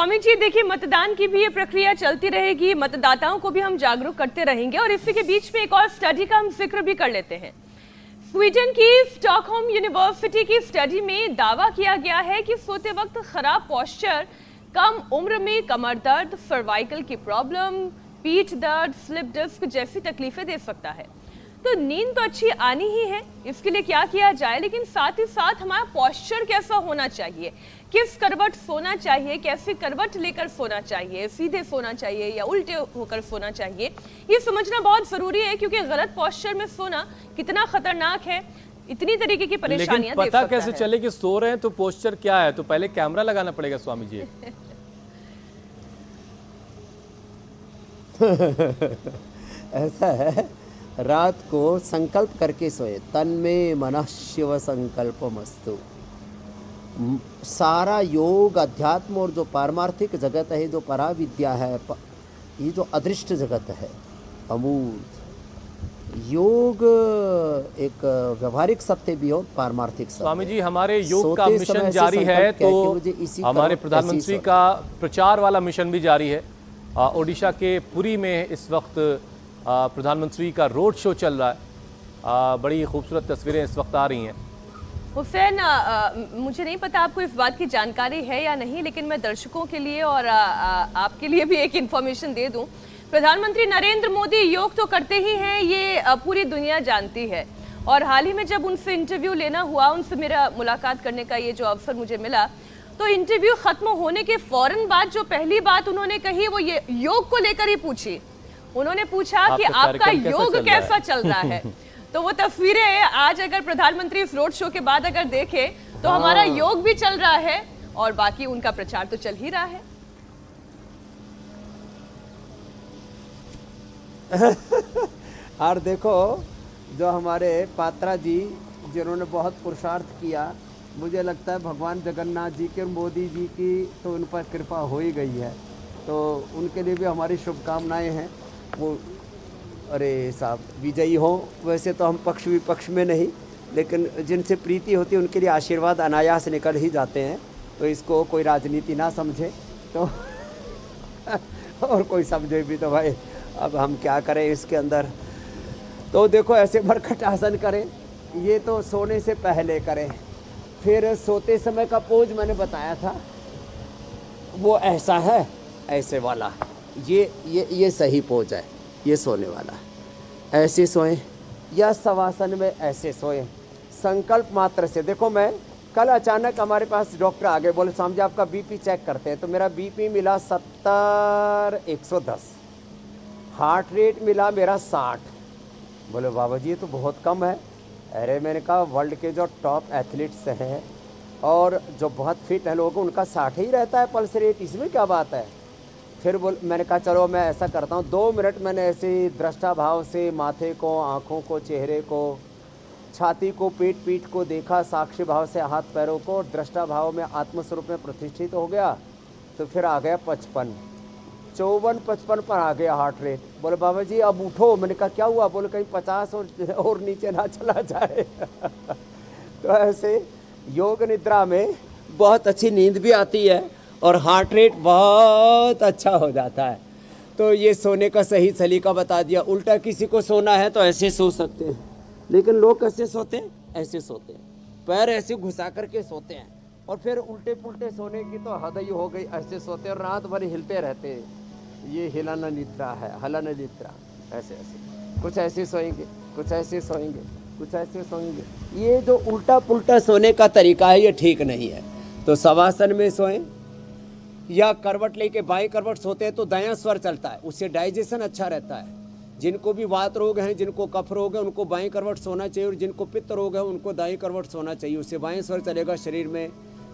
स्वामी जी देखिए, मतदान की भी ये प्रक्रिया चलती रहेगी, मतदाताओं को भी हम जागरूक करते रहेंगे और इसी के बीच में एक और स्टडी का हम जिक्र भी कर लेते हैं। स्वीडन की स्टॉकहोम यूनिवर्सिटी की स्टडी में दावा किया गया है कि सोते वक्त खराब पोस्चर कम उम्र में कमर दर्द, सर्वाइकल की प्रॉब्लम, पीठ दर्द, स्लिप डिस्क जैसी तकलीफें दे सकता है। तो नींद तो अच्छी आनी ही है, इसके लिए क्या किया जाए, लेकिन साथ ही साथ हमारा पोस्चर कैसा होना चाहिए, किस करवट सोना चाहिए, कैसी करवट लेकर सोना चाहिए, सीधे सोना चाहिए या उल्टे होकर सोना चाहिए, ये समझना बहुत जरूरी है। क्योंकि गलत पोस्चर में सोना कितना खतरनाक है, इतनी तरीके की परेशानियां दे सकता है। पता कैसे चले कि सो रहे हैं तो पोस्चर क्या है? तो पहले कैमरा लगाना पड़ेगा स्वामी जी। ऐसा है, रात को संकल्प करके सोए, तन में मनः शिव संकल्पमस्तु। सारा योग, अध्यात्म और जो पारमार्थिक जगत है, जो पराविद्या है, ये जो अदृष्ट जगत है, अमूर्त योग एक व्यवहारिक सत्य भी हो, पारमार्थिक सत्य। स्वामी जी, हमारे योग का मिशन जारी है, तो हमारे प्रधानमंत्री का प्रचार वाला मिशन भी जारी है। ओडिशा के पुरी में इस वक्त प्रधानमंत्री का रोड शो चल रहा है। बड़ी खूबसूरत तस्वीरें इस वक्त आ रही हैं। हुसैन, मुझे नहीं पता आपको इस बात की जानकारी है या नहीं, लेकिन मैं दर्शकों के लिए और आपके लिए भी एक इन्फॉर्मेशन दे दूं। प्रधानमंत्री नरेंद्र मोदी योग तो करते ही हैं, ये पूरी दुनिया जानती है। और हाल ही में जब उनसे इंटरव्यू लेना हुआ, उनसे मेरा मुलाकात करने का ये जो अवसर मुझे मिला, तो इंटरव्यू खत्म होने के फौरन बाद जो पहली बात उन्होंने कही वो ये योग को लेकर ही पूछी। उन्होंने पूछा कि आपका योग कैसा चल रहा है। तो वो तस्वीरें आज अगर प्रधानमंत्री इस रोड शो के बाद अगर देखे तो हमारा योग भी चल रहा है और बाकी उनका प्रचार तो चल ही रहा है। और देखो, जो हमारे पात्रा जी जिन्होंने बहुत पुरुषार्थ किया, मुझे लगता है भगवान जगन्नाथ जी की और मोदी जी की तो उन पर कृपा हो ही गई है, तो उनके लिए भी हमारी शुभकामनाएं हैं। वो अरे साहब विजयी हो। वैसे तो हम पक्ष विपक्ष में नहीं, लेकिन जिनसे प्रीति होती है उनके लिए आशीर्वाद अनायास निकल ही जाते हैं, तो इसको कोई राजनीति ना समझे तो और कोई समझे भी तो भाई अब हम क्या करें इसके अंदर। तो देखो, ऐसे मरकट आसन करें, ये तो सोने से पहले करें। फिर सोते समय का पोज मैंने बताया था, वो ऐसा है, ऐसे वाला, ये सही पोज है, ये सोने वाला। ऐसे सोएं या शवासन में ऐसे सोएं, संकल्प मात्र से। देखो, मैं कल अचानक हमारे पास डॉक्टर आ गए, बोले स्वामी जी आपका बीपी चेक करते हैं। तो मेरा बीपी मिला 70/110, हार्ट रेट मिला मेरा 60। बोले बाबा जी ये तो बहुत कम है। अरे मैंने कहा वर्ल्ड के जो टॉप एथलीट्स हैं और जो बहुत फिट हैं लोग, उनका 60 ही रहता है पल्स रेट, इसमें क्या बात है। फिर मैंने कहा चलो मैं ऐसा करता हूँ, 2 मिनट मैंने ऐसे दृष्टा भाव से माथे को, आँखों को, चेहरे को, छाती को, पीठ को देखा, साक्षी भाव से हाथ पैरों को, दृष्टा भाव में आत्मस्वरूप में प्रतिष्ठित हो गया। तो फिर आ गया 55, 54-55 पर आ गया हार्ट रेट। बोले बाबा जी अब उठो। मैंने कहा क्या हुआ? बोले कहीं 50 और नीचे ना चला जाए। तो ऐसे योग निद्रा में बहुत अच्छी नींद भी आती है और हार्ट रेट बहुत अच्छा हो जाता है। तो ये सोने का सही सलीका बता दिया। उल्टा किसी को सोना है तो ऐसे सो सकते हैं, लेकिन लोग कैसे सोते हैं? ऐसे सोते हैं, पैर ऐसे घुसा करके सोते हैं। और फिर उल्टे पुल्टे सोने की तो हद ही हो गई, ऐसे सोते हैं और रात भर हिलते रहते हैं। ये हिलन निद्रा है, हलन निद्रा। ऐसे ऐसे कुछ ऐसे सोएंगे, कुछ ऐसे सोएंगे, कुछ ऐसे सोएंगे। ये जो उल्टा पुल्टा सोने का तरीका है ये ठीक नहीं है। तो शवासन में सोएं या करवट लेके बाएं करवट सोते हैं तो दायां स्वर चलता है, उससे डाइजेशन अच्छा रहता है। जिनको भी वात रोग हैं, जिनको कफ रोग है, उनको बाएं करवट सोना चाहिए, और जिनको पित्त रोग है उनको दाएं करवट सोना चाहिए। उससे बाएं स्वर चलेगा, शरीर में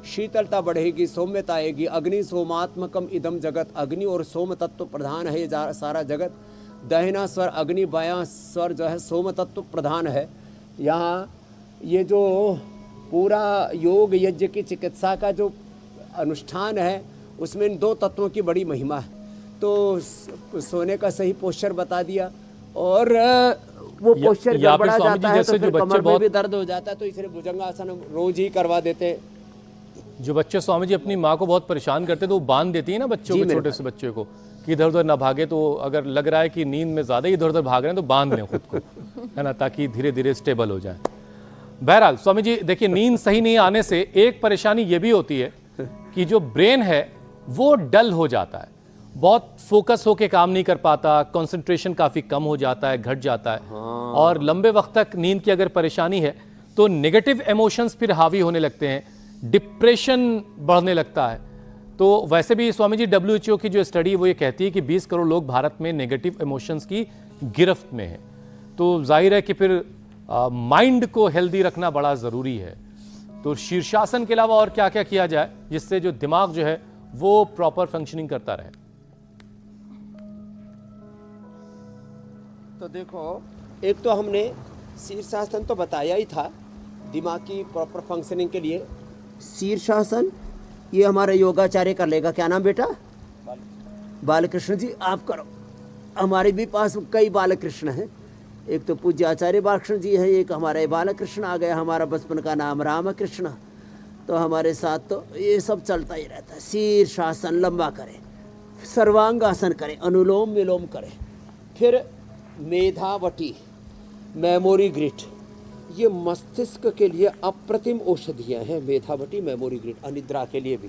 शीतलता बढ़ेगी, सौम्यता आएगी। अग्नि सोमात्मकम इदम जगत, अग्नि और सोम तत्व प्रधान है ये सारा जगत। दाहिना स्वर अग्नि, बायां स्वर जो है सोम तत्व प्रधान है। यहाँ ये जो पूरा योग यज्ञ की चिकित्सा का जो अनुष्ठान है उसमें इन 2 तत्वों की बड़ी महिमा है। तो सोने का सही पोस्चर बता दिया, और वो पोस्चर गड़बड़ा जाता है तो फिर कमर में भी दर्द हो जाता है, तो इसलिए भुजंगासन रोज ही करवा देते हैं। जो बच्चे स्वामी जी अपनी माँ को बहुत परेशान करते हैं तो वो बांध देती है ना बच्चों को, छोटे से बच्चे को, कि इधर उधर ना भागे। तो अगर लग रहा है कि नींद में ज़्यादा ही इधर उधर भाग रहे हैं तो बांध दें खुद को, है ना, ताकि धीरे धीरे स्टेबल हो जाए। बहरहाल स्वामी जी देखिए, नींद सही नहीं आने से एक परेशानी ये भी होती है कि जो ब्रेन है वो डल हो जाता है, बहुत फोकस होके काम नहीं कर पाता, कंसंट्रेशन काफ़ी कम हो जाता है, घट जाता है। और लंबे वक्त तक नींद की अगर परेशानी है तो नेगेटिव इमोशंस फिर हावी होने लगते हैं, डिप्रेशन बढ़ने लगता है। तो वैसे भी स्वामी जी WHO की जो स्टडी है वो ये कहती है कि 20 करोड़ लोग भारत में नेगेटिव इमोशंस की गिरफ्त में हैं। तो जाहिर है कि फिर माइंड को हेल्दी रखना बड़ा ज़रूरी है। तो शीर्षासन के अलावा और क्या क्या किया जाए जिससे जो दिमाग जो है वो प्रॉपर फंक्शनिंग करता रहे? तो देखो, एक तो हमने शीर्षासन तो बताया ही था दिमाग की प्रॉपर फंक्शनिंग के लिए। शीर्षासन ये हमारा योगाचार्य कर लेगा। क्या नाम बेटा? बालकृष्ण जी, आप करो। हमारे भी पास कई बालकृष्ण हैं, एक तो पूज्य आचार्य बालकृष्ण जी हैं, एक हमारे बालकृष्ण आ गया, हमारा बचपन का नाम रामकृष्ण। तो हमारे साथ तो ये सब चलता ही रहता है। शीर्षासन लंबा करें, सर्वांगासन करें, अनुलोम विलोम करें, फिर मेधावटी, मेमोरी ग्रिड, ये मस्तिष्क के लिए अप्रतिम औषधियाँ हैं। मेधावटी, मेमोरी ग्रिड, अनिद्रा के लिए भी।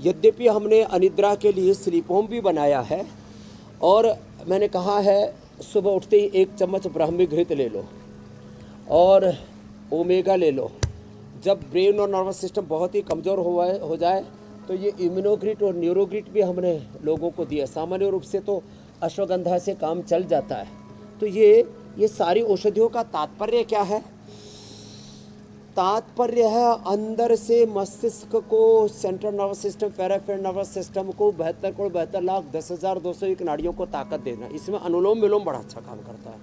यद्यपि हमने अनिद्रा के लिए स्लीप होम भी बनाया है, और मैंने कहा है सुबह उठते ही 1 चम्मच ब्राह्मी घृत ले लो और ओमेगा ले लो। जब ब्रेन और नर्वस सिस्टम बहुत ही कमज़ोर हो जाए तो ये इम्यूनोग्रिड और न्यूरोग्रिड भी हमने लोगों को दिया। सामान्य रूप से तो अश्वगंधा से काम चल जाता है। तो ये सारी औषधियों का तात्पर्य क्या है? तात्पर्य है अंदर से मस्तिष्क को, central nervous system, peripheral nervous system को 72 करोड़ 72 लाख 10,201 नाड़ियों को ताकत देना। इसमें अनुलोम विलोम बड़ा अच्छा काम करता है।